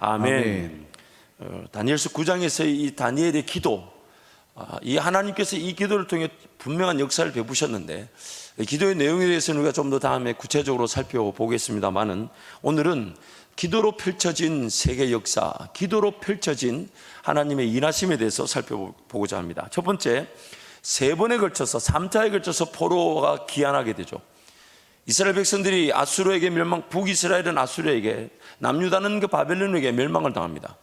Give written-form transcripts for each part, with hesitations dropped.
아멘. 다니엘서 9장에서 이 다니엘의 기도, 이 하나님께서 이 기도를 통해 분명한 역사를 베푸셨는데, 기도의 내용에 대해서는 우리가 좀 더 다음에 구체적으로 살펴보겠습니다만은, 오늘은 기도로 펼쳐진 세계 역사, 기도로 펼쳐진 하나님의 인하심에 대해서 살펴보고자 합니다. 첫 번째, 세 번에 걸쳐서 3차에 걸쳐서 포로가 귀환하게 되죠. 이스라엘 백성들이 아수르에게 북이스라엘은 아수르에게, 남유다는 그 바벨론에게 멸망을 당합니다.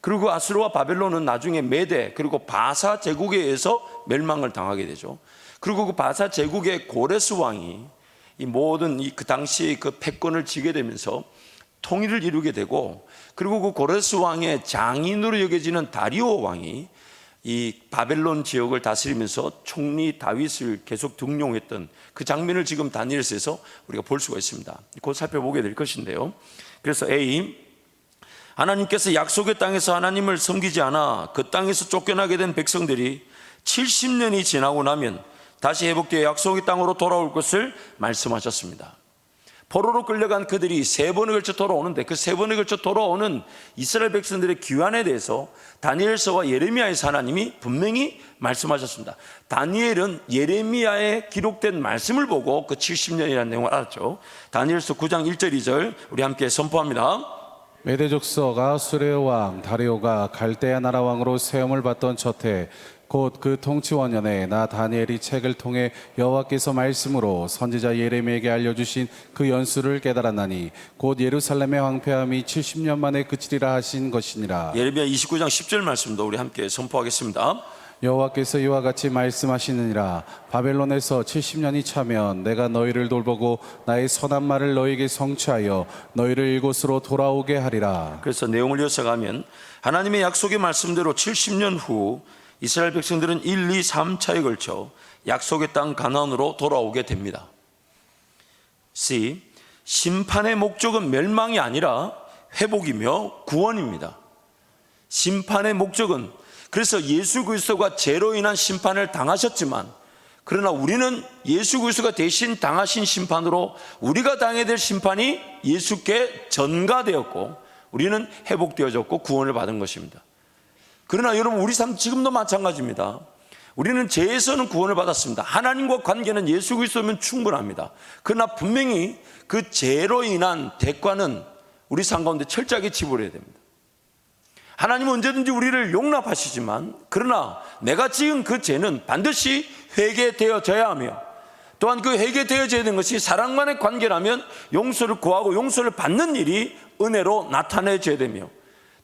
그리고 아수르와 바벨론은 나중에 메대 그리고 바사 제국에 의해서 멸망을 당하게 되죠. 그리고 그 바사 제국의 고레스 왕이 이 모든 그 당시의 그 패권을 쥐게 되면서 통일을 이루게 되고, 그리고 그 고레스 왕의 장인으로 여겨지는 다리오 왕이 이 바벨론 지역을 다스리면서 총리 다윗을 계속 등용했던 그 장면을 지금 다니엘서에서 우리가 볼 수가 있습니다. 곧 살펴보게 될 것인데요. 그래서 A, 하나님께서 약속의 땅에서 하나님을 섬기지 않아 그 땅에서 쫓겨나게 된 백성들이 70년이 지나고 나면 다시 회복되어 약속의 땅으로 돌아올 것을 말씀하셨습니다. 포로로 끌려간 그들이 세 번에 걸쳐 돌아오는데, 그 세 번에 걸쳐 돌아오는 이스라엘 백성들의 귀환에 대해서 다니엘서와 예레미야에서 하나님이 분명히 말씀하셨습니다. 다니엘은 예레미야에 기록된 말씀을 보고 그 70년이라는 내용을 알았죠. 다니엘서 9장 1절 2절 우리 함께 선포합니다. 메대 족속 아수르 왕 다리오가 갈대아 나라 왕으로 세움을 받던 첫해, 곧 그 통치 원년에 나 다니엘이 책을 통해 여호와께서 말씀으로 선지자 예레미야에게 알려주신 그 연수를 깨달았나니 곧 예루살렘의 황폐함이 70년 만에 그치리라 하신 것이니라. 예레미야 29장 10절 말씀도 우리 함께 선포하겠습니다. 여호와께서 이와 같이 말씀하시느니라. 바벨론에서 70년이 차면 내가 너희를 돌보고 나의 선한 말을 너희에게 성취하여 너희를 이곳으로 돌아오게 하리라. 그래서 내용을 이어서 가면, 하나님의 약속의 말씀대로 70년 후 이스라엘 백성들은 1, 2, 3차에 걸쳐 약속의 땅 가나안으로 돌아오게 됩니다. C, 심판의 목적은 멸망이 아니라 회복이며 구원입니다. 심판의 목적은, 그래서 예수 그리스도가 죄로 인한 심판을 당하셨지만, 그러나 우리는 예수 그리스도가 대신 당하신 심판으로 우리가 당해야 될 심판이 예수께 전가되었고 우리는 회복되어졌고 구원을 받은 것입니다. 그러나 여러분, 우리 삶 지금도 마찬가지입니다. 우리는 죄에서는 구원을 받았습니다. 하나님과 관계는 예수 그리스도면 충분합니다. 그러나 분명히 그 죄로 인한 대가는 우리 삶 가운데 철저하게 지불해야 됩니다. 하나님은 언제든지 우리를 용납하시지만, 그러나 내가 지은 그 죄는 반드시 회개되어져야 하며, 또한 그 회개되어져야 되는 것이 사랑만의 관계라면 용서를 구하고 용서를 받는 일이 은혜로 나타내져야 되며,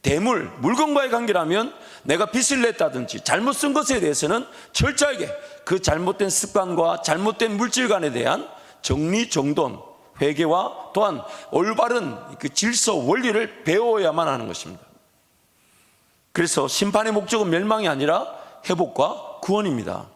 대물, 물건과의 관계라면 내가 빚을 냈다든지 잘못 쓴 것에 대해서는 철저하게 그 잘못된 습관과 잘못된 물질관에 대한 정리정돈, 회개와 또한 올바른 그 질서, 원리를 배워야만 하는 것입니다. 그래서 심판의 목적은 멸망이 아니라 회복과 구원입니다.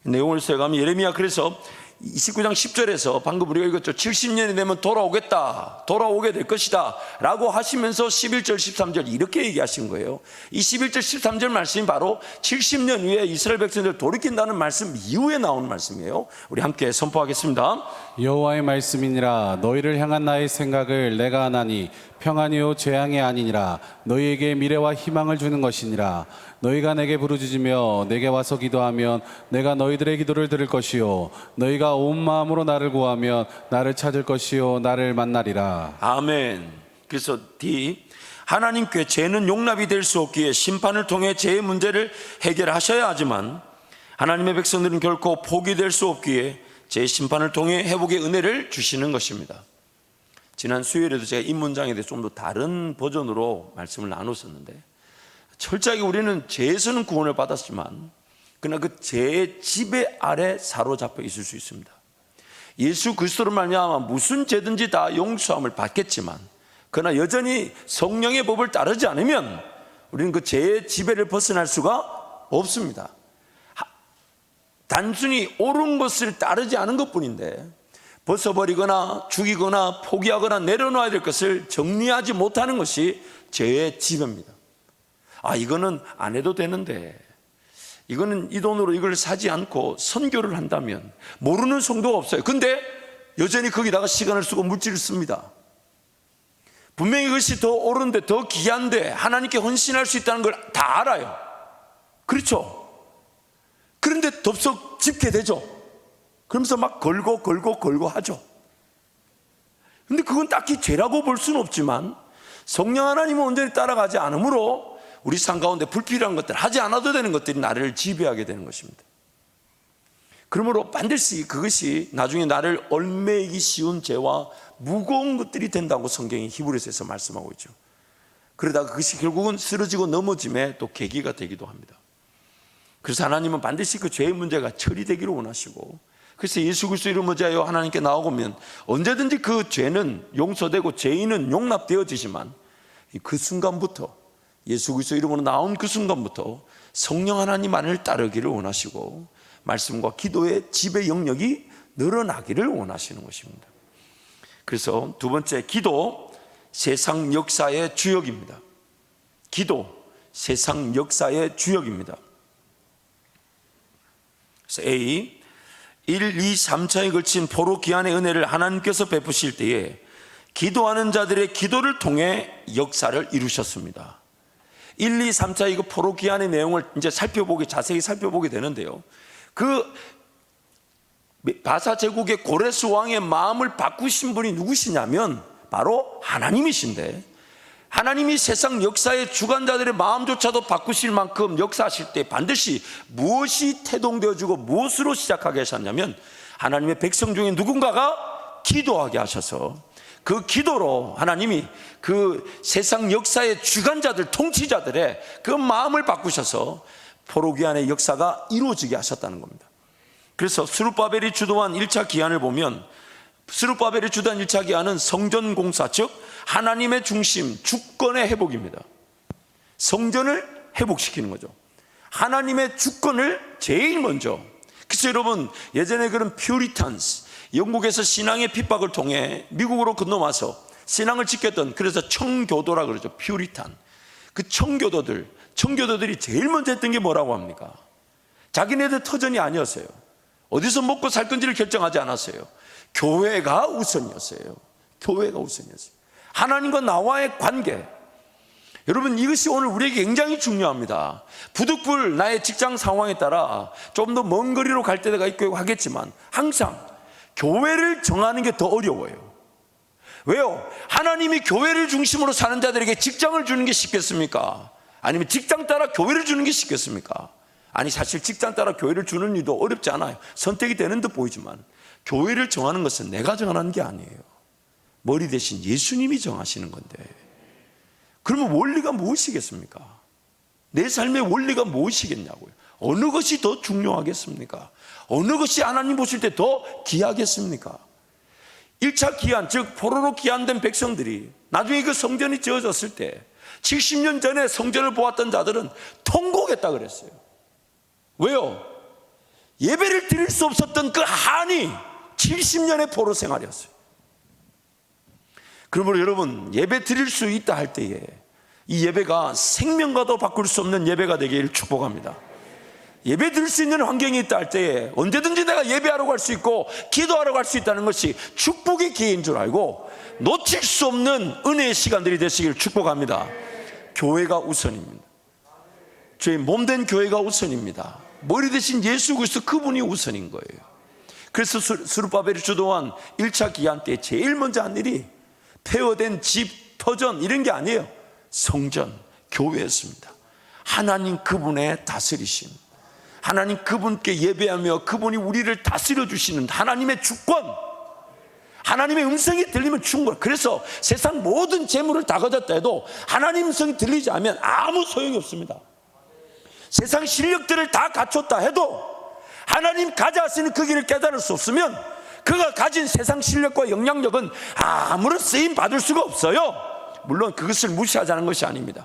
내용을 써가면 예레미야 그래서 29장 10절에서 방금 우리가 읽었죠. 70년이 되면 돌아오게 될 것이다 라고 하시면서 11절 13절 이렇게 얘기하신 거예요. 이 11절 13절 말씀이 바로 70년 후에 이스라엘 백성들 돌이킨다는 말씀 이후에 나오는 말씀이에요. 우리 함께 선포하겠습니다. 여호와의 말씀이니라. 너희를 향한 나의 생각을 내가 하나니 평안이요 재앙이 아니니라. 너희에게 미래와 희망을 주는 것이니라. 너희가 내게 부르짖으며 내게 와서 기도하면 내가 너희들의 기도를 들을 것이요 너희가 온 마음으로 나를 구하면 나를 찾을 것이요 나를 만나리라. 아멘. 그래서 D, 하나님께 죄는 용납이 될 수 없기에 심판을 통해 죄의 문제를 해결하셔야 하지만, 하나님의 백성들은 결코 포기될 수 없기에 죄의 심판을 통해 회복의 은혜를 주시는 것입니다. 지난 수요일에도 제가 이 문장에 대해서 좀 더 다른 버전으로 말씀을 나눴었는데, 철저하게 우리는 죄에서는 구원을 받았지만 그러나 그 죄의 지배 아래 사로잡혀 있을 수 있습니다. 예수 그리스도로 말미암아 무슨 죄든지 다 용서함을 받겠지만, 그러나 여전히 성령의 법을 따르지 않으면 우리는 그 죄의 지배를 벗어날 수가 없습니다. 단순히 옳은 것을 따르지 않은 것뿐인데, 벗어버리거나 죽이거나 포기하거나 내려놓아야 될 것을 정리하지 못하는 것이 죄의 지배입니다. 이거는 안 해도 되는데, 이거는 이 돈으로 이걸 사지 않고 선교를 한다면, 모르는 성도가 없어요. 근데 여전히 거기다가 시간을 쓰고 물질을 씁니다. 분명히 그것이 더 옳은데 더 귀한데 하나님께 헌신할 수 있다는 걸 다 알아요. 그렇죠? 그런데 덥석 짚게 되죠. 그러면서 막 걸고 하죠. 근데 그건 딱히 죄라고 볼 수는 없지만 성령 하나님은 온전히 따라가지 않으므로 우리 삶 가운데 불필요한 것들, 하지 않아도 되는 것들이 나를 지배하게 되는 것입니다. 그러므로 반드시 그것이 나중에 나를 얽매이기 쉬운 죄와 무거운 것들이 된다고 성경이 히브리서에서 말씀하고 있죠. 그러다가 그것이 결국은 쓰러지고 넘어짐에 또 계기가 되기도 합니다. 그래서 하나님은 반드시 그 죄의 문제가 처리되기를 원하시고, 그래서 예수 그리스도 이름으로 하여 하나님께 나오면 언제든지 그 죄는 용서되고 죄인은 용납되어지지만 그 순간부터, 예수 그리스도 이름으로 나온 그 순간부터 성령 하나님 안을 따르기를 원하시고 말씀과 기도의 지배 영역이 늘어나기를 원하시는 것입니다. 그래서 두 번째, 기도 세상 역사의 주역입니다. 기도 세상 역사의 주역입니다. 그래서 A, 1, 2, 3차에 걸친 포로 기한의 은혜를 하나님께서 베푸실 때에 기도하는 자들의 기도를 통해 역사를 이루셨습니다. 1, 2, 3차 이거 포로 기한의 내용을 이제 자세히 살펴보게 되는데요. 그 바사 제국의 고레스 왕의 마음을 바꾸신 분이 누구시냐면 바로 하나님이신데, 하나님이 세상 역사의 주관자들의 마음조차도 바꾸실 만큼 역사하실 때 반드시 무엇이 태동되어지고 무엇으로 시작하게 하셨냐면 하나님의 백성 중에 누군가가 기도하게 하셔서 그 기도로 하나님이 그 세상 역사의 주관자들, 통치자들의 그 마음을 바꾸셔서 포로기한의 역사가 이루어지게 하셨다는 겁니다. 그래서 스룹바벨이 주도한 1차 기한을 보면, 스룹바벨이 주도한 1차 기한은 성전 공사, 즉 하나님의 중심, 주권의 회복입니다. 성전을 회복시키는 거죠. 하나님의 주권을 제일 먼저. 그래서 여러분, 예전에 그런 퓨리탄스, 영국에서 신앙의 핍박을 통해 미국으로 건너와서 신앙을 지켰던, 그래서 청교도라 그러죠. 퓨리탄. 그 청교도들이 제일 먼저 했던 게 뭐라고 합니까? 자기네들 터전이 아니었어요. 어디서 먹고 살 건지를 결정하지 않았어요. 교회가 우선이었어요. 교회가 우선이었어요. 하나님과 나와의 관계. 여러분, 이것이 오늘 우리에게 굉장히 중요합니다. 부득불 나의 직장 상황에 따라 좀 더 먼 거리로 갈 때가 있고 하겠지만 항상 교회를 정하는 게 더 어려워요. 왜요? 하나님이 교회를 중심으로 사는 자들에게 직장을 주는 게 쉽겠습니까? 아니면 직장 따라 교회를 주는 게 쉽겠습니까? 아니, 사실 직장 따라 교회를 주는 일도 어렵지 않아요. 선택이 되는 듯 보이지만 교회를 정하는 것은 내가 정하는 게 아니에요. 머리 대신 예수님이 정하시는 건데, 그러면 원리가 무엇이겠습니까? 내 삶의 원리가 무엇이겠냐고요. 어느 것이 더 중요하겠습니까? 어느 것이 하나님 보실 때 더 귀하겠습니까? 1차 기한, 즉 포로로 기한된 백성들이 나중에 그 성전이 지어졌을 때 70년 전에 성전을 보았던 자들은 통곡했다 그랬어요. 왜요? 예배를 드릴 수 없었던 그 한이 70년의 포로 생활이었어요. 그러므로 여러분, 예배 드릴 수 있다 할 때에 이 예배가 생명과도 바꿀 수 없는 예배가 되기를 축복합니다. 예배 드릴 수 있는 환경이 있다 할 때에 언제든지 내가 예배하러 갈 수 있고 기도하러 갈 수 있다는 것이 축복의 기회인 줄 알고 놓칠 수 없는 은혜의 시간들이 되시기를 축복합니다. 교회가 우선입니다. 저희 몸된 교회가 우선입니다. 머리 대신 예수 그리스도, 그분이 우선인 거예요. 그래서 스룹바벨이 주도한 1차 기한 때 제일 먼저 한 일이 폐허된 집, 터전 이런 게 아니에요. 성전, 교회였습니다. 하나님 그분의 다스리심, 하나님 그분께 예배하며 그분이 우리를 다스려 주시는 하나님의 주권, 하나님의 음성이 들리면 충분. 그래서 세상 모든 재물을 다 가졌다 해도 하나님 음성이 들리지 않으면 아무 소용이 없습니다. 세상 실력들을 다 갖췄다 해도 하나님 가져가시는 그 길을 깨달을 수 없으면 그가 가진 세상 실력과 영향력은 아무런 쓰임 받을 수가 없어요. 물론 그것을 무시하자는 것이 아닙니다.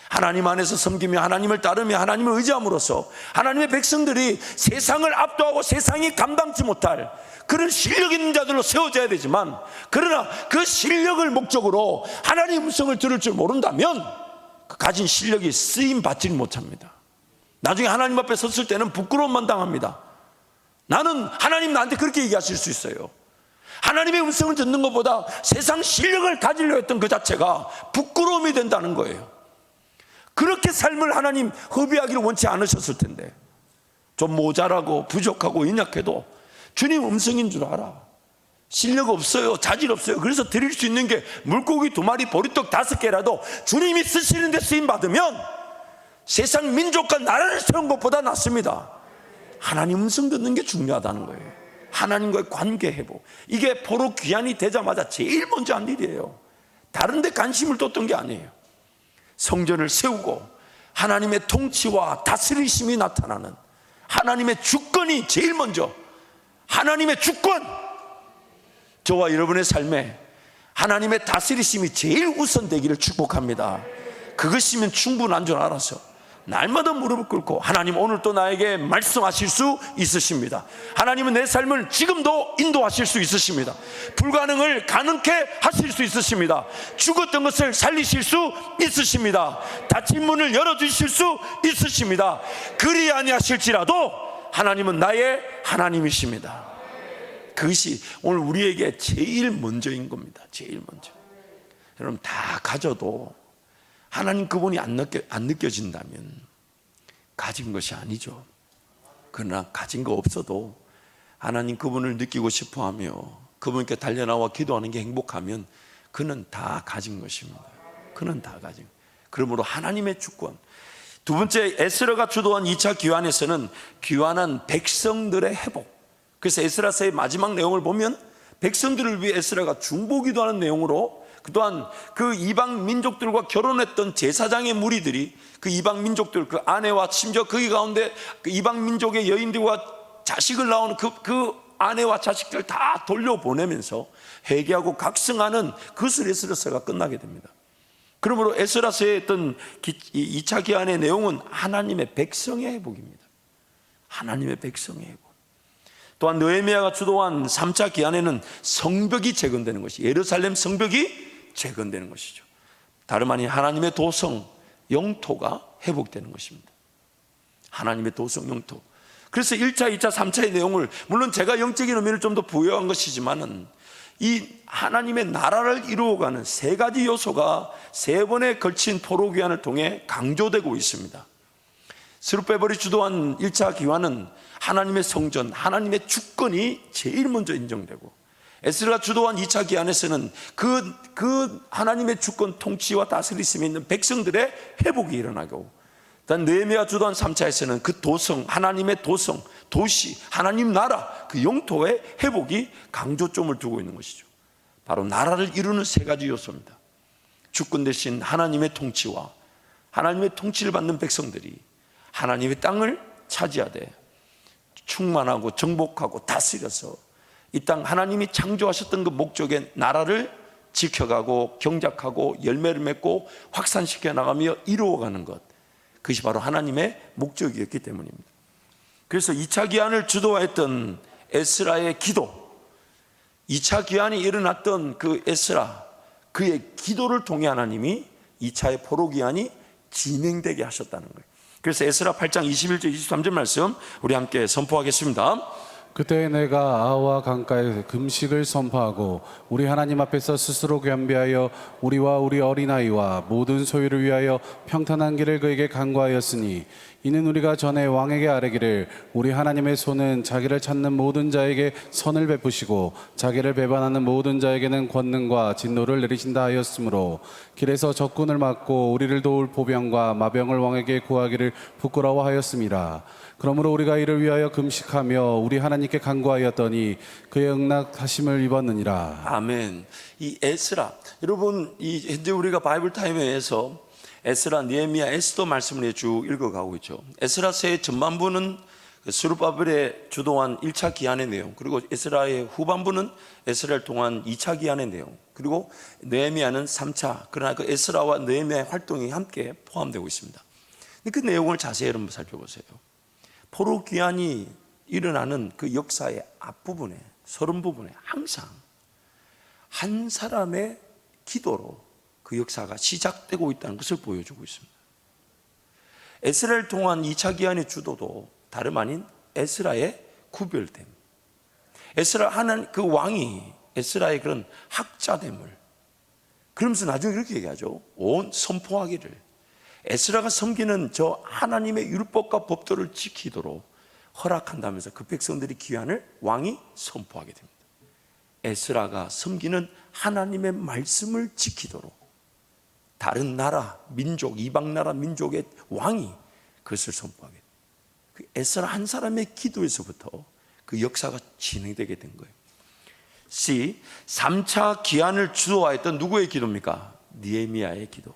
하나님 안에서 섬기며 하나님을 따르며 하나님을 의지함으로써 하나님의 백성들이 세상을 압도하고 세상이 감당치 못할 그런 실력 있는 자들로 세워져야 되지만, 그러나 그 실력을 목적으로 하나님의 음성을 들을 줄 모른다면 그 가진 실력이 쓰임 받지는 못합니다. 나중에 하나님 앞에 섰을 때는 부끄러움만 당합니다. 나는, 하나님 나한테 그렇게 얘기하실 수 있어요. 하나님의 음성을 듣는 것보다 세상 실력을 가지려 했던 그 자체가 부끄러움이 된다는 거예요. 그렇게 삶을 하나님 허비하기를 원치 않으셨을 텐데, 좀 모자라고 부족하고 연약해도 주님 음성인 줄 알아. 실력 없어요, 자질 없어요. 그래서 드릴 수 있는 게 물고기 2마리, 보리떡 5개라도 주님이 쓰시는 데 쓰임 받으면 세상 민족과 나라를 세운 것보다 낫습니다. 하나님 음성 듣는 게 중요하다는 거예요. 하나님과의 관계 회복, 이게 포로 귀환이 되자마자 제일 먼저 한 일이에요. 다른 데 관심을 뒀던 게 아니에요. 성전을 세우고 하나님의 통치와 다스리심이 나타나는 하나님의 주권이 제일 먼저, 하나님의 주권, 저와 여러분의 삶에 하나님의 다스리심이 제일 우선되기를 축복합니다. 그것이면 충분한 줄 알아서 날마다 무릎을 꿇고, 하나님 오늘 또 나에게 말씀하실 수 있으십니다. 하나님은 내 삶을 지금도 인도하실 수 있으십니다. 불가능을 가능케 하실 수 있으십니다. 죽었던 것을 살리실 수 있으십니다. 닫힌 문을 열어주실 수 있으십니다. 그리 아니하실지라도 하나님은 나의 하나님이십니다. 그것이 오늘 우리에게 제일 먼저인 겁니다. 제일 먼저. 여러분, 다 가져도 하나님 그분이 안 느껴진다면 가진 것이 아니죠. 그러나 가진 거 없어도 하나님 그분을 느끼고 싶어하며 그분께 달려나와 기도하는 게 행복하면 그는 다 가진 것입니다. 그는 다 가진. 그러므로 하나님의 주권. 두 번째, 에스라가 주도한 2차 귀환에서는 귀환한 백성들의 회복. 그래서 에스라서의 마지막 내용을 보면 백성들을 위해 에스라가 중보기도하는 내용으로, 또한 그 이방 민족들과 결혼했던 제사장의 무리들이 그 이방 민족들, 그 아내와 심지어 거기 가운데 그 이방 민족의 여인들과 자식을 낳은 그 아내와 자식들 다 돌려보내면서 회개하고 각성하는 그것을 에스라서가 끝나게 됩니다. 그러므로 에스라서의 어떤 2차 기한의 내용은 하나님의 백성의 회복입니다. 하나님의 백성의 회복. 또한 느헤미야가 주도한 3차 기한에는 성벽이 재건되는 것이, 예루살렘 성벽이 재건되는 것이죠. 다름 아닌 하나님의 도성, 영토가 회복되는 것입니다. 하나님의 도성, 영토. 그래서 1차, 2차, 3차의 내용을, 물론 제가 영적인 의미를 좀 더 부여한 것이지만은 이 하나님의 나라를 이루어가는 3가지 요소가 3번에 걸친 포로 귀환을 통해 강조되고 있습니다. 스룹바벨이 주도한 1차 귀환은 하나님의 성전, 하나님의 주권이 제일 먼저 인정되고, 에스라가 주도한 2차 귀환에서는 그 하나님의 주권, 통치와 다스리심이 있는 백성들의 회복이 일어나고, 단 느헤미야가 주도한 3차에서는 그 도성, 하나님의 도성, 도시, 하나님 나라, 그 영토의 회복이 강조점을 두고 있는 것이죠. 바로 나라를 이루는 3가지 요소입니다. 주권 대신 하나님의 통치와 하나님의 통치를 받는 백성들이 하나님의 땅을 차지하되 충만하고 정복하고 다스려서 이 땅 하나님이 창조하셨던 그 목적의 나라를 지켜가고 경작하고 열매를 맺고 확산시켜 나가며 이루어가는 것, 그것이 바로 하나님의 목적이었기 때문입니다. 그래서 2차 기한을 주도했던 에스라의 기도, 2차 기한이 일어났던 그 에스라, 그의 기도를 통해 하나님이 2차의 포로 기한이 진행되게 하셨다는 거예요. 그래서 에스라 8장 21절 23절 말씀 우리 함께 선포하겠습니다. 그때 내가 아와 강가에 금식을 선포하고 우리 하나님 앞에서 스스로 겸비하여 우리와 우리 어린아이와 모든 소유를 위하여 평탄한 길을 그에게 간구하였으니, 이는 우리가 전에 왕에게 아뢰기를 우리 하나님의 손은 자기를 찾는 모든 자에게 선을 베푸시고 자기를 배반하는 모든 자에게는 권능과 진노를 내리신다 하였으므로 길에서 적군을 막고 우리를 도울 보병과 마병을 왕에게 구하기를 부끄러워하였습니다. 그러므로 우리가 이를 위하여 금식하며 우리 하나님께 간구하였더니 그의 응낙하심을 입었느니라. 아멘. 이 에스라, 여러분, 이 현재 우리가 바이블 타임에서 에스라, 느헤미야, 에스더 말씀을 쭉 읽어가고 있죠. 에스라서의 전반부는 스룹바벨의 주도한 1차 기한의 내용, 그리고 에스라의 후반부는 에스라를 통한 2차 기한의 내용, 그리고 느헤미야는 3차. 그러나 그 에스라와 느헤미야의 활동이 함께 포함되고 있습니다. 그 내용을 자세히 여러분 살펴보세요. 포로 귀환이 일어나는 그 역사의 앞부분에, 서론 부분에 항상 한 사람의 기도로 그 역사가 시작되고 있다는 것을 보여주고 있습니다. 에스라를 통한 2차 기한의 주도도 다름 아닌 에스라의 구별됨. 에스라 하나님 그 왕이 에스라의 그런 학자됨을. 그러면서 나중에 이렇게 얘기하죠. 온 선포하기를. 에스라가 섬기는 저 하나님의 율법과 법도를 지키도록 허락한다면서 그 백성들이 귀환을 왕이 선포하게 됩니다. 에스라가 섬기는 하나님의 말씀을 지키도록 다른 나라, 민족, 이방 나라 민족의 왕이 그것을 선포하게 됩니다. 그 에스라 한 사람의 기도에서부터 그 역사가 진행되게 된 거예요. C. 3차 기한을 주도하였던 누구의 기도입니까? 느헤미야의 기도.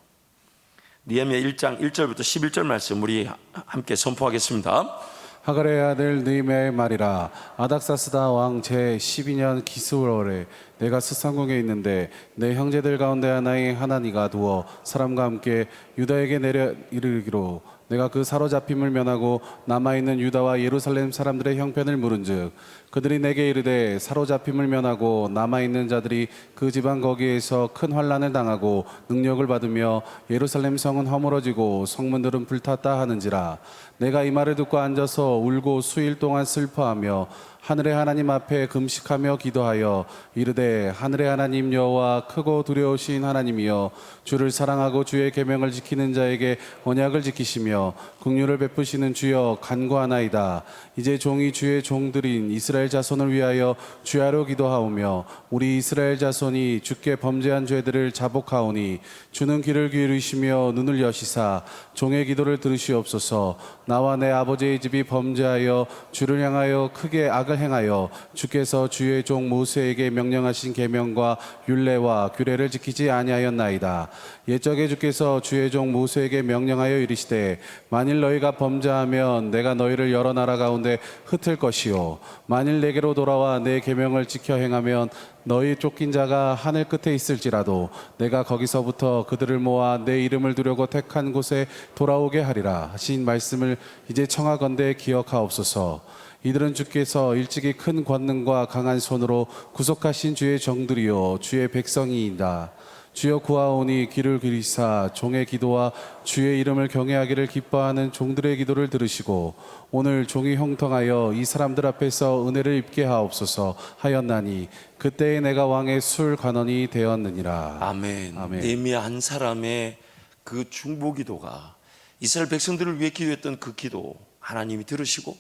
느헤미야 1장 1절부터 11절 말씀 우리 함께 선포하겠습니다. 하갈의 아들 느헤미야의 말이라. 아닥사스다 왕 제 12년 기스월에 내가 스산궁에 있는데 내 형제들 가운데 하나인 하나니가 누워 사람과 함께 유다에게 내려 이르기로 내가 그 사로잡힘을 면하고 남아있는 유다와 예루살렘 사람들의 형편을 물은즉 그들이 내게 이르되 사로잡힘을 면하고 남아있는 자들이 그 지방 거기에서 큰 환난을 당하고 능력을 받으며 예루살렘 성은 허물어지고 성문들은 불탔다 하는지라. 내가 이 말을 듣고 앉아서 울고 수일 동안 슬퍼하며 하늘의 하나님 앞에 금식하며 기도하여 이르되 하늘의 하나님 여호와 크고 두려우신 하나님이여 주를 사랑하고 주의 계명을 지키는 자에게 언약을 지키시며 긍휼을 베푸시는 주여 간구하나이다. 이제 종이 주의 종들인 이스라엘 자손을 위하여 주야로 기도하오며 우리 이스라엘 자손이 주께 범죄한 죄들을 자복하오니 주는 귀를 기울이시며 눈을 여시사 종의 기도를 들으시옵소서. 나와 내 아버지의 집이 범죄하여 주를 향하여 크게 악을 행하여 주께서 주의 종 모세에게 명령하신 계명과 율례와 규례를 지키지 아니하였나이다. 옛적에 주께서 주의 종 모세에게 명령하여 이르시되 만일 너희가 범죄하면 내가 너희를 여러 나라 가운데 흩을 것이요 만일 내게로 돌아와 내 계명을 지켜 행하면 너희 쫓긴 자가 하늘 끝에 있을지라도 내가 거기서부터 그들을 모아 내 이름을 두려고 택한 곳에 돌아오게 하리라 하신 말씀을 이제 청하건대 기억하옵소서. 이들은 주께서 일찍이 큰 권능과 강한 손으로 구속하신 주의 정들이요 주의 백성이이다. 주여 구하오니 귀를 기울이사 종의 기도와 주의 이름을 경외하기를 기뻐하는 종들의 기도를 들으시고 오늘 종이 형통하여 이 사람들 앞에서 은혜를 입게 하옵소서 하였나니 그때에 내가 왕의 술 관원이 되었느니라. 아멘. 아멘. 느헤미야 한 사람의 그 중보기도가 이스라엘 백성들을 위해 기도했던 그 기도 하나님이 들으시고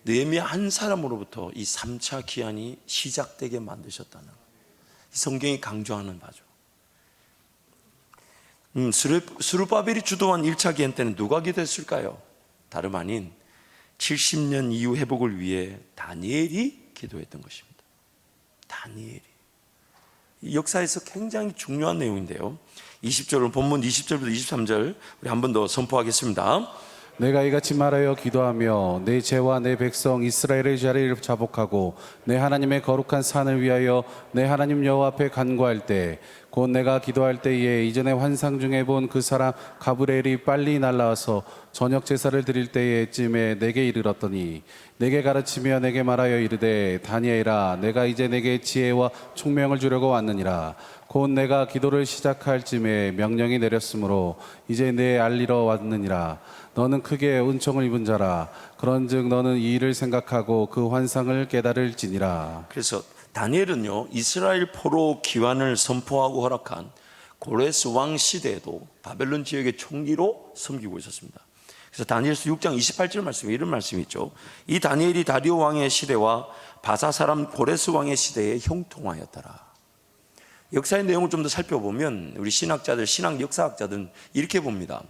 느헤미야 한 사람으로부터 이 3차 기한이 시작되게 만드셨다는 이 성경이 강조하는 바죠. 스룹바벨이 주도한 1차 기한 때는 누가 기도했을까요? 다름 아닌 70년 이후 회복을 위해 다니엘이 기도했던 것입니다. 다니엘이. 이 역사에서 굉장히 중요한 내용인데요. 20절은 본문 20절부터 23절 우리 한 번 더 선포하겠습니다. 내가 이같이 말하여 기도하며 내 죄와 내 백성 이스라엘의 자리를 자복하고 내 하나님의 거룩한 산을 위하여 내 하나님 여호와 앞에 간구할 때 곧 내가 기도할 때에 이전에 환상 중에 본 그 사람 가브리엘이 빨리 날라와서 저녁 제사를 드릴 때에쯤에 내게 이르렀더니 내게 가르치며 내게 말하여 이르되 다니엘아 내가 이제 내게 지혜와 총명을 주려고 왔느니라. 곧 내가 기도를 시작할 쯤에 명령이 내렸으므로 이제 내 알리러 왔느니라. 너는 크게 은총을 입은 자라. 그런즉 너는 이 일을 생각하고 그 환상을 깨달을지니라. 그래서 다니엘은요 이스라엘 포로 기환을 선포하고 허락한 고레스 왕 시대에도 바벨론 지역의 총리로 섬기고 있었습니다. 그래서 다니엘서 6장 28절 말씀에 이런 말씀이 있죠. 이 다니엘이 다리오 왕의 시대와 바사 사람 고레스 왕의 시대에 형통하였더라. 역사의 내용을 좀 더 살펴보면 우리 신학자들, 신학 역사학자들은 이렇게 봅니다.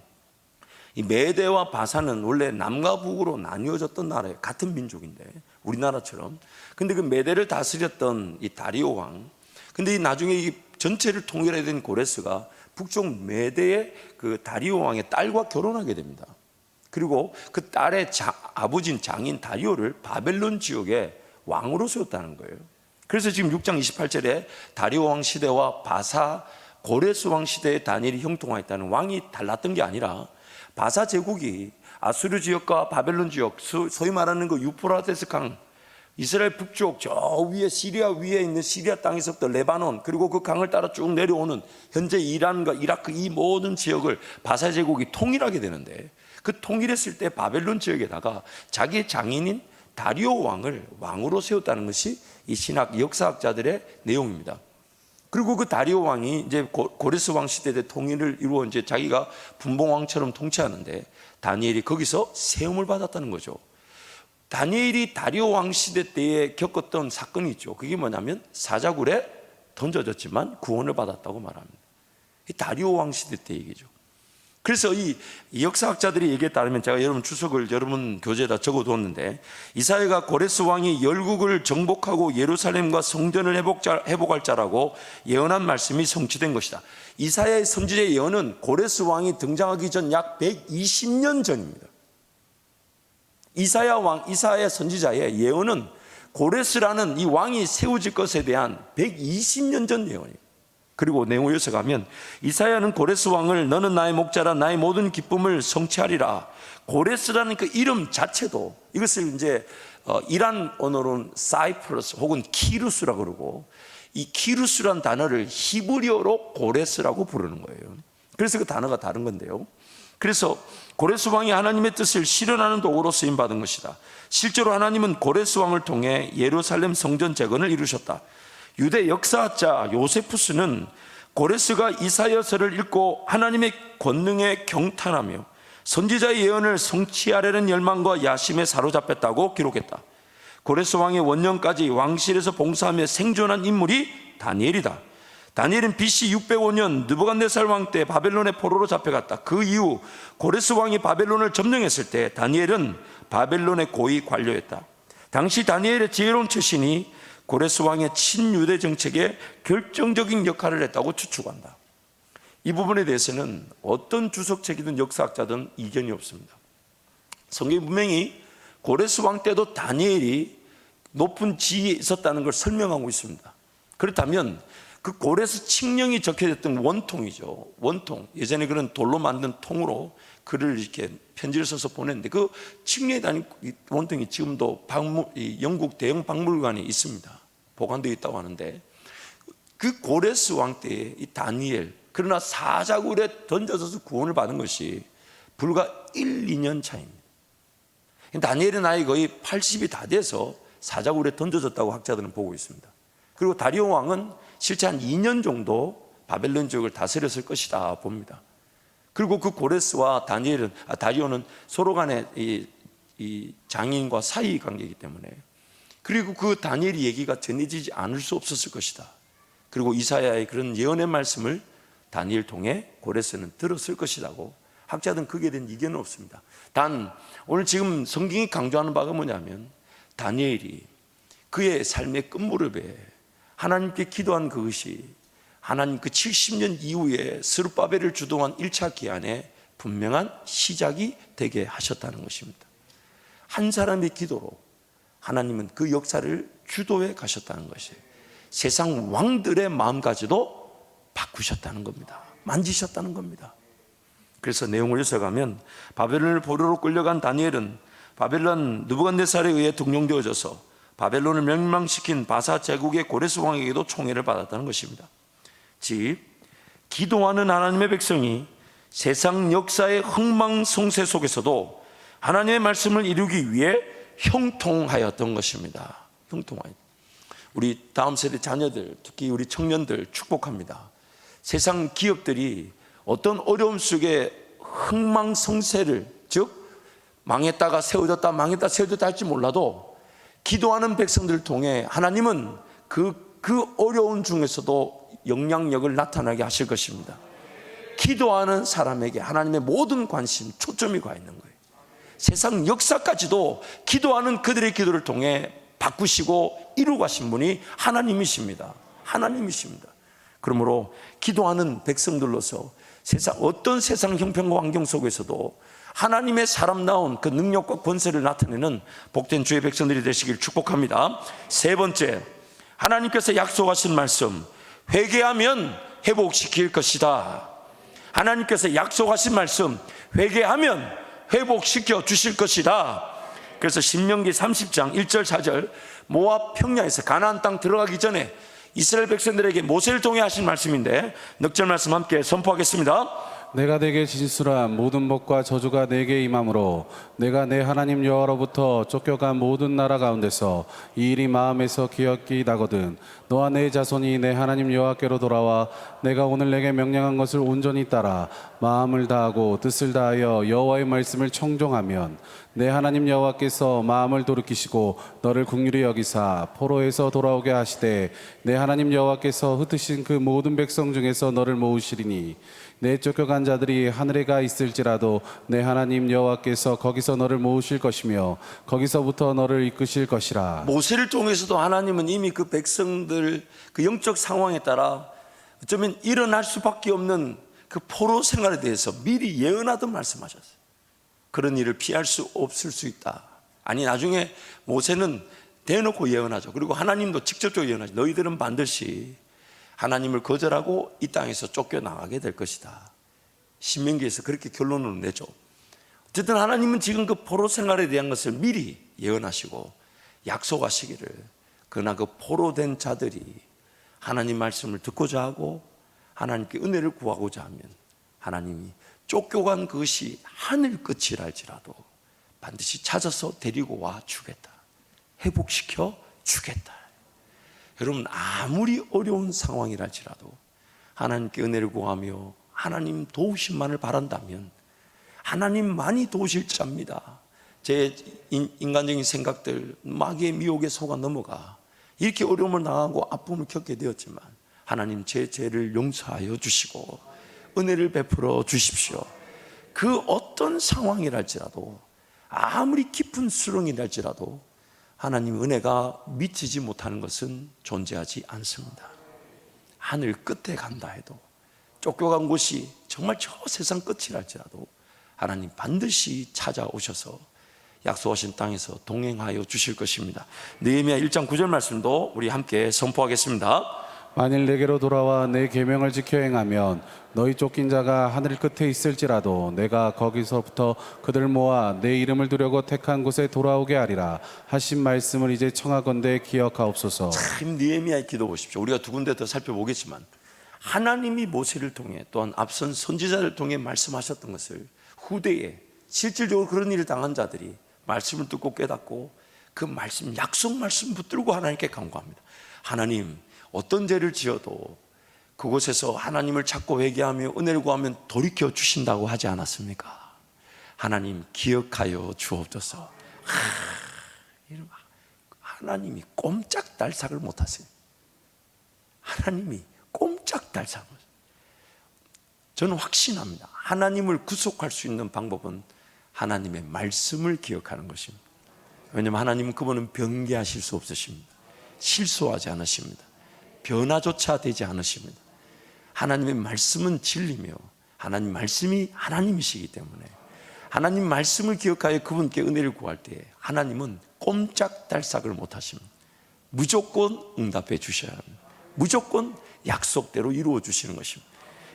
이 메대와 바사는 원래 남과 북으로 나뉘어졌던 나라예요. 같은 민족인데 우리나라처럼. 근데 그 메대를 다스렸던 이 다리오 왕, 근데 이 나중에 이 전체를 통일해야 된 고레스가 북쪽 메대의 그 다리오 왕의 딸과 결혼하게 됩니다. 그리고 그 딸의 아버지인 장인 다리오를 바벨론 지역의 왕으로 세웠다는 거예요. 그래서 지금 6장 28절에 다리오 왕 시대와 바사 고레스 왕 시대에 다니엘이 형통하였다는 왕이 달랐던 게 아니라 바사 제국이 아수르 지역과 바벨론 지역, 소위 말하는 그 유프라테스 강, 이스라엘 북쪽 저 위에 시리아 위에 있는 시리아 땅에서부터 레바논 그리고 그 강을 따라 쭉 내려오는 현재 이란과 이라크 이 모든 지역을 바사 제국이 통일하게 되는데 그 통일했을 때 바벨론 지역에다가 자기의 장인인 다리오 왕을 왕으로 세웠다는 것이 이 신학 역사학자들의 내용입니다. 그리고 그 다리오 왕이 이제 고레스 왕 시대 때 통일을 이루어 이제 자기가 분봉왕처럼 통치하는데 다니엘이 거기서 세움을 받았다는 거죠. 다니엘이 다리오 왕 시대 때에 겪었던 사건이 있죠. 그게 뭐냐면 사자굴에 던져졌지만 구원을 받았다고 말합니다. 이 다리오 왕 시대 때 얘기죠. 그래서 이 역사학자들이 얘기에 따르면 제가 여러분 주석을 여러분 교재에다 적어두었는데 이사야가 고레스 왕이 열국을 정복하고 예루살렘과 성전을 회복할 자라고 예언한 말씀이 성취된 것이다. 이사야의 선지자의 예언은 고레스 왕이 등장하기 전 약 120년 전입니다. 이사야 선지자의 예언은 고레스라는 이 왕이 세워질 것에 대한 120년 전 예언이에요. 그리고 내용을 이어서 가면 이사야는 고레스 왕을 너는 나의 목자라 나의 모든 기쁨을 성취하리라. 고레스라는 그 이름 자체도 이것을 이제 이란 언어로는 사이프러스 혹은 키루스라고 그러고 이 키루스란 단어를 히브리어로 고레스라고 부르는 거예요. 그래서 그 단어가 다른 건데요. 그래서 고레스 왕이 하나님의 뜻을 실현하는 도구로 쓰임 받은 것이다. 실제로 하나님은 고레스 왕을 통해 예루살렘 성전 재건을 이루셨다. 유대 역사학자 요세푸스는 고레스가 이사야서를 읽고 하나님의 권능에 경탄하며 선지자의 예언을 성취하려는 열망과 야심에 사로잡혔다고 기록했다. 고레스 왕의 원년까지 왕실에서 봉사하며 생존한 인물이 다니엘이다. 다니엘은 BC 605년 느부갓네살 왕 때 바벨론의 포로로 잡혀갔다. 그 이후 고레스 왕이 바벨론을 점령했을 때 다니엘은 바벨론의 고위 관료였다. 당시 다니엘의 지혜로운 처신이 고레스 왕의 친유대 정책에 결정적인 역할을 했다고 추측한다. 이 부분에 대해서는 어떤 주석책이든 역사학자든 이견이 없습니다. 성경이 분명히 고레스 왕 때도 다니엘이 높은 지위에 있었다는 걸 설명하고 있습니다. 그렇다면 그 고레스 칙령이 적혀졌던 원통이죠. 원통. 예전에 그런 돌로 만든 통으로 글을 이렇게 편지를 써서 보냈는데 그 칙령에 달린 원통이 지금도 영국 대형 박물관에 있습니다. 보관되어 있다고 하는데 그 고레스 왕 때의 이 다니엘, 그러나 사자굴에 던져져서 구원을 받은 것이 불과 1, 2년 차입니다. 다니엘의 나이 거의 80이 다 돼서 사자굴에 던져졌다고 학자들은 보고 있습니다. 그리고 다리오 왕은 실제 한 2년 정도 바벨론 지역을 다스렸을 것이다 봅니다. 그리고 그 고레스와 다리오는 서로 간의 이 장인과 사이 관계이기 때문에, 그리고 그 다니엘의 얘기가 전해지지 않을 수 없었을 것이다. 그리고 이사야의 그런 예언의 말씀을 다니엘 통해 고레스는 들었을 것이라고 학자들은 거기에 대한 이견은 없습니다. 단 오늘 지금 성경이 강조하는 바가 뭐냐면 다니엘이 그의 삶의 끝무렵에 하나님께 기도한 그것이 하나님 그 70년 이후에 스룹바벨을 주동한 1차 기한의 분명한 시작이 되게 하셨다는 것입니다. 한 사람의 기도로 하나님은 그 역사를 주도해 가셨다는 것이에요. 세상 왕들의 마음까지도 바꾸셨다는 겁니다. 만지셨다는 겁니다. 그래서 내용을 읽어가면 바벨론을 포로로 끌려간 다니엘은 바벨론 느부갓네살에 의해 등용되어져서 바벨론을 멸망시킨 바사 제국의 고레스 왕에게도 총애를 받았다는 것입니다. 즉 기도하는 하나님의 백성이 세상 역사의 흥망성쇠 속에서도 하나님의 말씀을 이루기 위해 형통하였던 것입니다. 형통하였. 우리 다음 세대 자녀들, 특히 우리 청년들 축복합니다. 세상 기업들이 어떤 어려움 속에 흥망성쇠를, 즉 망했다가 세워졌다 망했다 세워졌다 할지 몰라도 기도하는 백성들을 통해 하나님은 그 어려운 중에서도 영향력을 나타나게 하실 것입니다. 기도하는 사람에게 하나님의 모든 관심, 초점이 가 있는 거예요. 세상 역사까지도 기도하는 그들의 기도를 통해 바꾸시고 이루고 가신 분이 하나님이십니다. 하나님이십니다. 그러므로 기도하는 백성들로서 어떤 세상 형편과 환경 속에서도 하나님의 사람다운 그 능력과 권세를 나타내는 복된 주의 백성들이 되시길 축복합니다. 세 번째, 하나님께서 약속하신 말씀, 회개하면 회복시킬 것이다. 하나님께서 약속하신 말씀, 회개하면 회복시켜 주실 것이다. 그래서 신명기 30장 1절 4절 모압 평야에서 가나안 땅 들어가기 전에 이스라엘 백성들에게 모세를 통해 하신 말씀인데 넉절 말씀 함께 선포하겠습니다. 내가 내게 진술한 모든 복과 저주가 내게 임함으로 내가 내 하나님 여호와로부터 쫓겨간 모든 나라 가운데서 이 일이 마음에서 기억이 나거든. 너와 내 자손이 내 하나님 여호와께로 돌아와 내가 오늘 내게 명령한 것을 온전히 따라 마음을 다하고 뜻을 다하여 여호와의 말씀을 청종하면 내 하나님 여호와께서 마음을 돌이키시고 너를 긍휼히 여기사 포로에서 돌아오게 하시되 내 하나님 여호와께서 흩으신 그 모든 백성 중에서 너를 모으시리니 내 쫓겨간 자들이 하늘에 가 있을지라도 내 하나님 여호와께서 거기서 너를 모으실 것이며 거기서부터 너를 이끄실 것이라. 모세를 통해서도 하나님은 이미 그 백성들 그 영적 상황에 따라 어쩌면 일어날 수밖에 없는 그 포로 생활에 대해서 미리 예언하듯 말씀하셨어요. 그런 일을 피할 수 없을 수 있다. 아니, 나중에 모세는 대놓고 예언하죠. 그리고 하나님도 직접적으로 예언하죠. 너희들은 반드시 하나님을 거절하고 이 땅에서 쫓겨나가게 될 것이다. 신명기에서 그렇게 결론을 내죠. 어쨌든 하나님은 지금 그 포로 생활에 대한 것을 미리 예언하시고 약속하시기를, 그러나 그 포로된 자들이 하나님 말씀을 듣고자 하고 하나님께 은혜를 구하고자 하면 하나님이 쫓겨간 그것이 하늘 끝이랄지라도 반드시 찾아서 데리고 와 주겠다. 회복시켜 주겠다. 여러분, 아무리 어려운 상황이랄지라도 하나님께 은혜를 구하며 하나님 도우심만을 바란다면 하나님만이 도우실 자입니다. 제 인간적인 생각들, 마귀의 미혹에 속아 넘어가 이렇게 어려움을 당하고 아픔을 겪게 되었지만 하나님 제 죄를 용서하여 주시고 은혜를 베풀어 주십시오. 그 어떤 상황이랄지라도 아무리 깊은 수렁이랄지라도 하나님 은혜가 미치지 못하는 것은 존재하지 않습니다. 하늘 끝에 간다 해도, 쫓겨간 곳이 정말 저 세상 끝이랄지라도 하나님 반드시 찾아오셔서 약속하신 땅에서 동행하여 주실 것입니다. 느헤미야 1장 9절 말씀도 우리 함께 선포하겠습니다. 만일 내게로 돌아와 내 계명을 지켜 행하면 너희 쫓긴 자가 하늘 끝에 있을지라도 내가 거기서부터 그들을 모아 내 이름을 두려고 택한 곳에 돌아오게 하리라 하신 말씀을 이제 청하건대 기억하옵소서. 참 느헤미야의 기도 보십시오. 우리가 두 군데 더 살펴보겠지만 하나님이 모세를 통해 또한 앞선 선지자를 통해 말씀하셨던 것을 후대에 실질적으로 그런 일을 당한 자들이 말씀을 듣고 깨닫고 그 말씀, 약속 말씀 붙들고 하나님께 간구합니다. 하나님, 어떤 죄를 지어도 그곳에서 하나님을 찾고 회개하며 은혜를 구하면 돌이켜 주신다고 하지 않았습니까? 하나님 기억하여 주옵소서. 하나님이 꼼짝달싹을 못하세요. 하나님이 꼼짝달싹을. 저는 확신합니다. 하나님을 구속할 수 있는 방법은 하나님의 말씀을 기억하는 것입니다. 왜냐하면 하나님은 그분은 변개하실 수 없으십니다. 실수하지 않으십니다. 변화조차 되지 않으십니다. 하나님의 말씀은 진리며 하나님 말씀이 하나님이시기 때문에 하나님 말씀을 기억하여 그분께 은혜를 구할 때 하나님은 꼼짝달싹을 못하십니다. 무조건 응답해 주셔야 합니다. 무조건 약속대로 이루어 주시는 것입니다.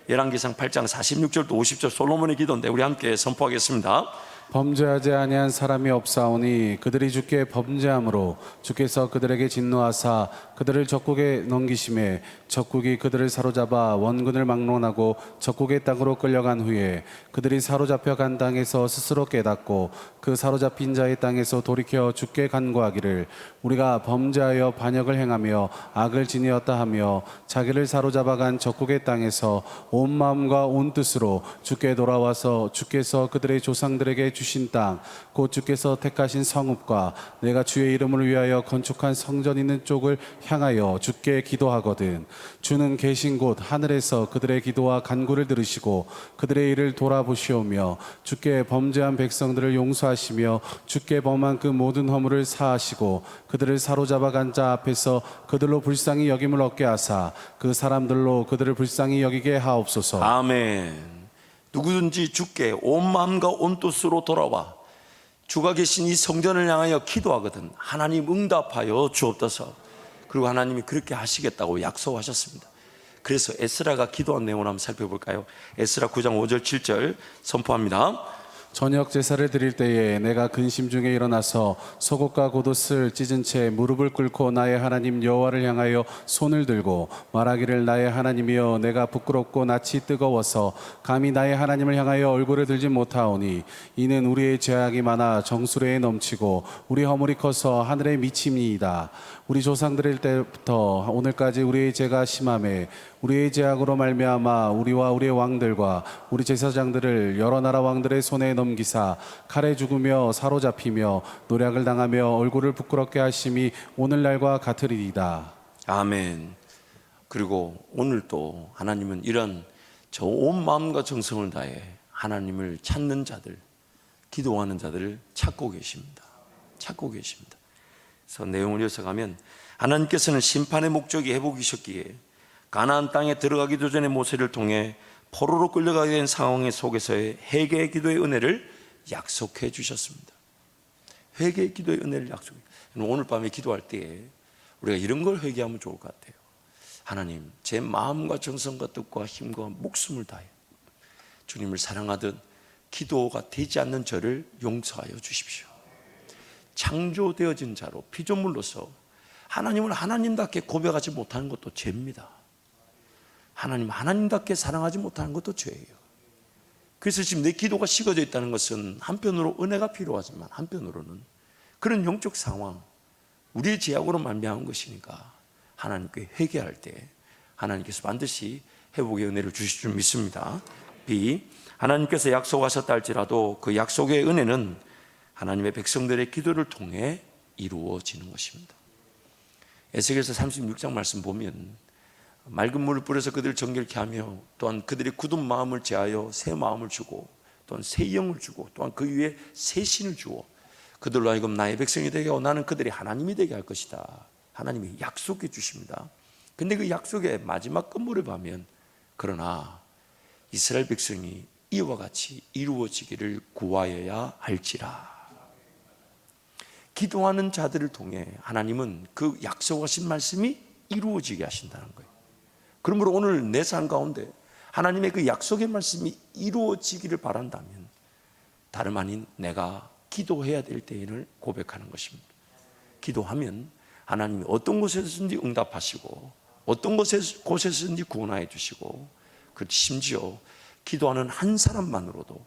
열왕기상 8장 46절도 50절 솔로몬의 기도인데 우리 함께 선포하겠습니다. 범죄하지 아니한 사람이 없사오니 그들이 주께 범죄함으로 주께서 그들에게 진노하사 그들을 적국에 넘기심에 적국이 그들을 사로잡아 원군을 막론하고 적국의 땅으로 끌려간 후에 그들이 사로잡혀 간 땅에서 스스로 깨닫고 그 사로잡힌 자의 땅에서 돌이켜 주께 간구하기를 우리가 범죄하여 반역을 행하며 악을 지니었다 하며 자기를 사로잡아 간 적국의 땅에서 온 마음과 온 뜻으로 주께 돌아와서 주께서 그들의 조상들에게 주신 땅 곧 주께서 택하신 성읍과 내가 주의 이름을 위하여 건축한 성전 있는 쪽을 향하여 주께 기도하거든. 주는 계신 곳 하늘에서 그들의 기도와 간구를 들으시고 그들의 일을 돌아보시오며 주께 범죄한 백성들을 용서하시며 주께 범한 그 모든 허물을 사하시고 그들을 사로잡아 간 자 앞에서 그들로 불쌍히 여김을 얻게 하사 그 사람들로 그들을 불쌍히 여기게 하옵소서. 아멘. 누구든지 주께 온 마음과 온 뜻으로 돌아와 주가 계신 이 성전을 향하여 기도하거든 하나님 응답하여 주옵소서. 그리고 하나님이 그렇게 하시겠다고 약속하셨습니다. 그래서 에스라가 기도한 내용을 한번 살펴볼까요? 에스라 9장 5절 7절 선포합니다. 저녁 제사를 드릴 때에 내가 근심 중에 일어나서 속옷과 겉옷을 찢은 채 무릎을 꿇고 나의 하나님 여호와를 향하여 손을 들고 말하기를 나의 하나님이여 내가 부끄럽고 낯이 뜨거워서 감히 나의 하나님을 향하여 얼굴을 들지 못하오니 이는 우리의 죄악이 많아 정수리에 넘치고 우리 허물이 커서 하늘에 미침이이다. 우리 조상들일 때부터 오늘까지 우리의 죄가 심하매 우리의 죄악으로 말미암아 우리와 우리의 왕들과 우리 제사장들을 여러 나라 왕들의 손에 넘기사 칼에 죽으며 사로잡히며 노략을 당하며 얼굴을 부끄럽게 하심이 오늘날과 같으리이다. 아멘. 그리고 오늘 또 하나님은 이런 저 온 마음과 정성을 다해 하나님을 찾는 자들, 기도하는 자들을 찾고 계십니다. 찾고 계십니다. 그래서 내용을 이어서 가면 하나님께서는 심판의 목적이 회복이셨기에 가나안 땅에 들어가기도 전에 모세를 통해 포로로 끌려가게 된 상황 속에서의 회개의 기도의 은혜를 약속해 주셨습니다. 회개의 기도의 은혜를 약속해. 오늘 밤에 기도할 때 우리가 이런 걸 회개하면 좋을 것 같아요. 하나님, 제 마음과 정성과 뜻과 힘과 목숨을 다해 주님을 사랑하듯 기도가 되지 않는 저를 용서하여 주십시오. 창조되어진 자로 피조물로서 하나님을 하나님답게 고백하지 못하는 것도 죄입니다. 하나님 하나님답게 사랑하지 못하는 것도 죄예요. 그래서 지금 내 기도가 식어져 있다는 것은 한편으로 은혜가 필요하지만 한편으로는 그런 영적 상황, 우리의 죄악으로 말미암은 것이니까 하나님께 회개할 때 하나님께서 반드시 회복의 은혜를 주실 줄 믿습니다. B. 하나님께서 약속하셨다 할지라도 그 약속의 은혜는 하나님의 백성들의 기도를 통해 이루어지는 것입니다. 에스겔서 36장 말씀 보면 맑은 물을 뿌려서 그들을 정결케 하며 또한 그들의 굳은 마음을 제하여 새 마음을 주고 또한 새 영을 주고 또한 그 위에 새 신을 주어 그들로 하여금 나의 백성이 되게 하고 나는 그들이 하나님이 되게 할 것이다. 하나님이 약속해 주십니다. 근데 그 약속의 마지막 끝물을 보면 그러나 이스라엘 백성이 이와 같이 이루어지기를 구하여야 할지라. 기도하는 자들을 통해 하나님은 그 약속하신 말씀이 이루어지게 하신다는 거예요. 그러므로 오늘 내 삶 가운데 하나님의 그 약속의 말씀이 이루어지기를 바란다면 다름 아닌 내가 기도해야 될 때를 고백하는 것입니다. 기도하면 하나님이 어떤 곳에서든지 응답하시고 어떤 곳에서든지 구원하여 주시고 심지어 기도하는 한 사람만으로도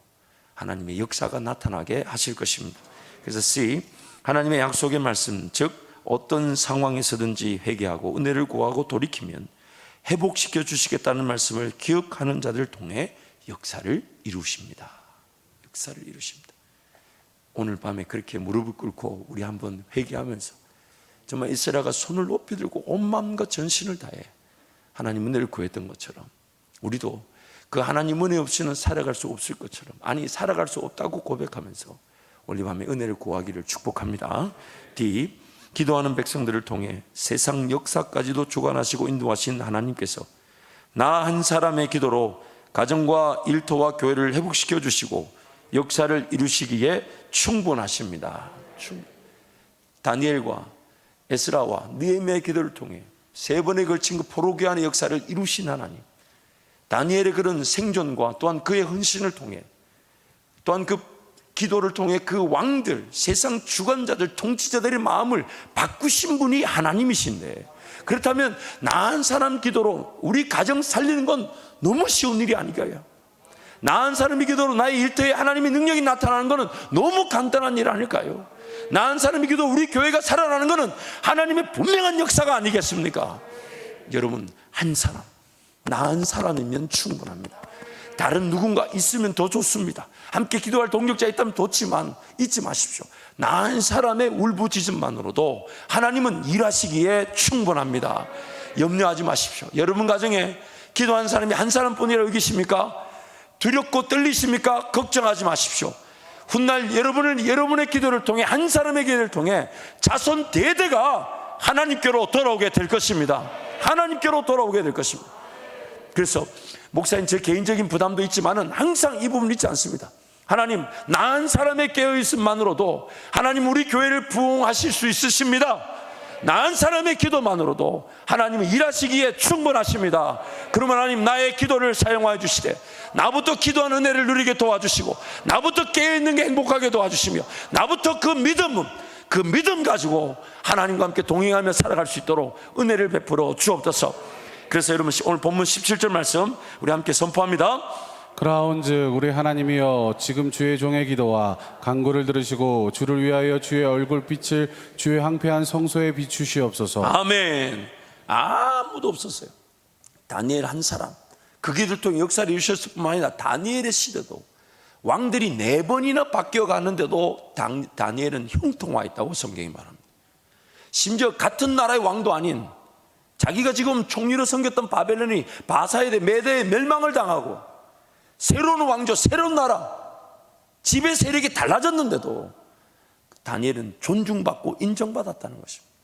하나님의 역사가 나타나게 하실 것입니다. 그래서 C. 하나님의 약속의 말씀, 즉 어떤 상황에서든지 회개하고 은혜를 구하고 돌이키면 회복시켜 주시겠다는 말씀을 기억하는 자들을 통해 역사를 이루십니다. 역사를 이루십니다. 오늘 밤에 그렇게 무릎을 꿇고 우리 한번 회개하면서 정말 이스라엘가 손을 높이 들고 온 마음과 전신을 다해 하나님 은혜를 구했던 것처럼 우리도 그 하나님 은혜 없이는 살아갈 수 없을 것처럼, 아니 살아갈 수 없다고 고백하면서 오늘 밤에 은혜를 구하기를 축복합니다. D. 기도하는 백성들을 통해 세상 역사까지도 주관하시고 인도하신 하나님께서 나 한 사람의 기도로 가정과 일터와 교회를 회복시켜 주시고 역사를 이루시기에 충분하십니다. 다니엘과 에스라와 느헤미야의 기도를 통해 3번에 걸친 그 포로기 안의 역사를 이루신 하나님, 다니엘의 그런 생존과 또한 그의 헌신을 통해 또한 그 기도를 통해 그 왕들, 세상 주관자들, 통치자들의 마음을 바꾸신 분이 하나님이신데, 그렇다면 나 한 사람 기도로 우리 가정 살리는 건 너무 쉬운 일이 아니까요. 나 한 사람의 기도로 나의 일터에 하나님의 능력이 나타나는 것은 너무 간단한 일 아닐까요? 나 한 사람의 기도 우리 교회가 살아나는 것은 하나님의 분명한 역사가 아니겠습니까? 여러분, 한 사람, 나 한 사람이면 충분합니다. 다른 누군가 있으면 더 좋습니다. 함께 기도할 동력자 있다면 좋지만 잊지 마십시오. 나 한 사람의 울부짖음만으로도 하나님은 일하시기에 충분합니다. 염려하지 마십시오. 여러분 가정에 기도하는 사람이 한 사람뿐이라고 여기십니까? 두렵고 떨리십니까? 걱정하지 마십시오. 훗날 여러분의 기도를 통해, 한 사람의 기도를 통해 자손 대대가 하나님께로 돌아오게 될 것입니다. 하나님께로 돌아오게 될 것입니다. 그래서 목사님, 제 개인적인 부담도 있지만은 항상 이 부분 잊지 않습니다. 하나님, 나 한 사람의 깨어있음만으로도 하나님 우리 교회를 부흥하실 수 있으십니다. 나 한 사람의 기도만으로도 하나님은 일하시기에 충분하십니다. 그러면 하나님 나의 기도를 사용하여 주시되 나부터 기도하는 은혜를 누리게 도와주시고, 나부터 깨어있는 게 행복하게 도와주시며, 나부터 그 믿음 가지고 하나님과 함께 동행하며 살아갈 수 있도록 은혜를 베풀어 주옵소서. 그래서 여러분, 오늘 본문 17절 말씀 우리 함께 선포합니다. 그라운즉 우리 하나님이여, 지금 주의 종의 기도와 간구를 들으시고 주를 위하여 주의 얼굴빛을 주의 황폐한 성소에 비추시옵소서. 아멘. 아무도 없었어요. 다니엘 한 사람, 그 길을 통해 역사를 이루셨을 뿐만 아니라 다니엘의 시대도 왕들이 4번이나 바뀌어 가는데도 다니엘은 형통화 있다고 성경이 말합니다. 심지어 같은 나라의 왕도 아닌 자기가 지금 총리로 섬겼던 바벨론이 바사에 메대에 멸망을 당하고 새로운 왕조, 새로운 나라, 지배 세력이 달라졌는데도 다니엘은 존중받고 인정받았다는 것입니다.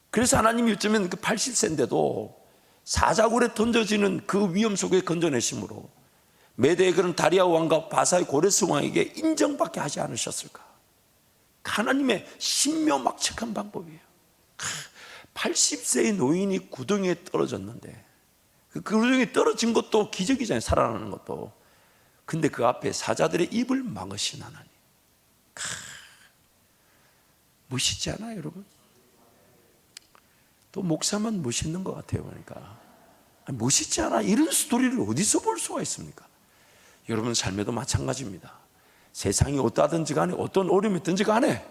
그래서 하나님이 어쩌면 그 80세인데도 사자굴에 던져지는 그 위험 속에 건져내심으로 메대의 그런 다리아 왕과 바사의 고레스 왕에게 인정받게 하지 않으셨을까? 하나님의 신묘막측한 방법이에요. 80세의 노인이 구덩이에 떨어졌는데, 그 구덩이에 떨어진 것도 기적이잖아요. 살아나는 것도. 근데 그 앞에 사자들의 입을 막으신 하나님. 멋있지 않아요, 여러분? 또 목사만 멋있는 것 같아요. 그러니까 멋있지 않아? 이런 스토리를 어디서 볼 수가 있습니까? 여러분 삶에도 마찬가지입니다. 세상이 어떠하든지 간에, 어떤 어려움이 있든지 간에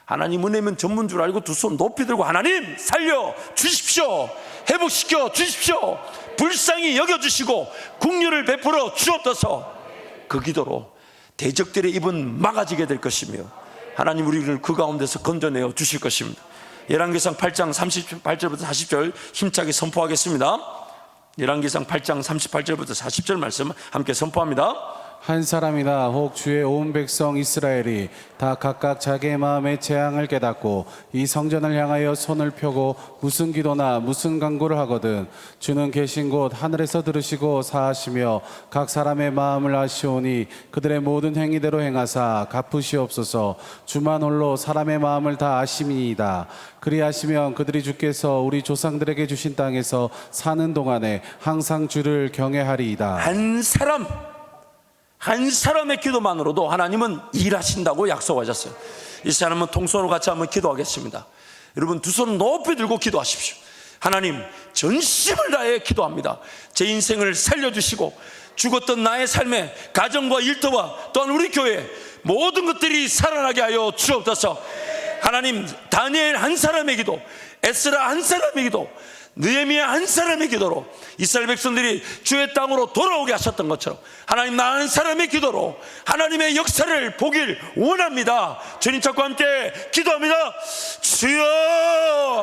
하나님 은혜면 전문 줄 알고 두 손 높이 들고 하나님 살려 주십시오, 회복시켜 주십시오, 불쌍히 여겨주시고 긍휼을 베풀어 주옵소서. 그 기도로 대적들의 입은 막아지게 될 것이며 하나님 우리를 그 가운데서 건져내어 주실 것입니다. 열왕기상 8장 38절부터 40절 힘차게 선포하겠습니다. 열왕기상 8장 38절부터 40절 말씀 함께 선포합니다. 한 사람이나 혹 주의 온 백성 이스라엘이 다 각각 자기의 마음의 재앙을 깨닫고 이 성전을 향하여 손을 펴고 무슨 기도나 무슨 간구를 하거든 주는 계신 곳 하늘에서 들으시고 사하시며 각 사람의 마음을 아시오니 그들의 모든 행위대로 행하사 갚으시옵소서. 주만 홀로 사람의 마음을 다 아심이니이다. 그리하시면 그들이 주께서 우리 조상들에게 주신 땅에서 사는 동안에 항상 주를 경외하리이다. 한 사람의 기도만으로도 하나님은 일하신다고 약속하셨어요. 이 사람은 통성으로 같이 한번 기도하겠습니다. 여러분 두 손 높이 들고 기도하십시오. 하나님, 전심을 다해 기도합니다. 제 인생을 살려주시고 죽었던 나의 삶에 가정과 일터와 또한 우리 교회 모든 것들이 살아나게 하여 주옵소서. 하나님, 다니엘 한 사람의 기도, 에스라 한 사람의 기도, 느헤미야 한 사람의 기도로 이스라엘 백성들이 주의 땅으로 돌아오게 하셨던 것처럼 하나님, 나 한 사람의 기도로 하나님의 역사를 보길 원합니다. 주님 찾고 함께 기도합니다. 주여.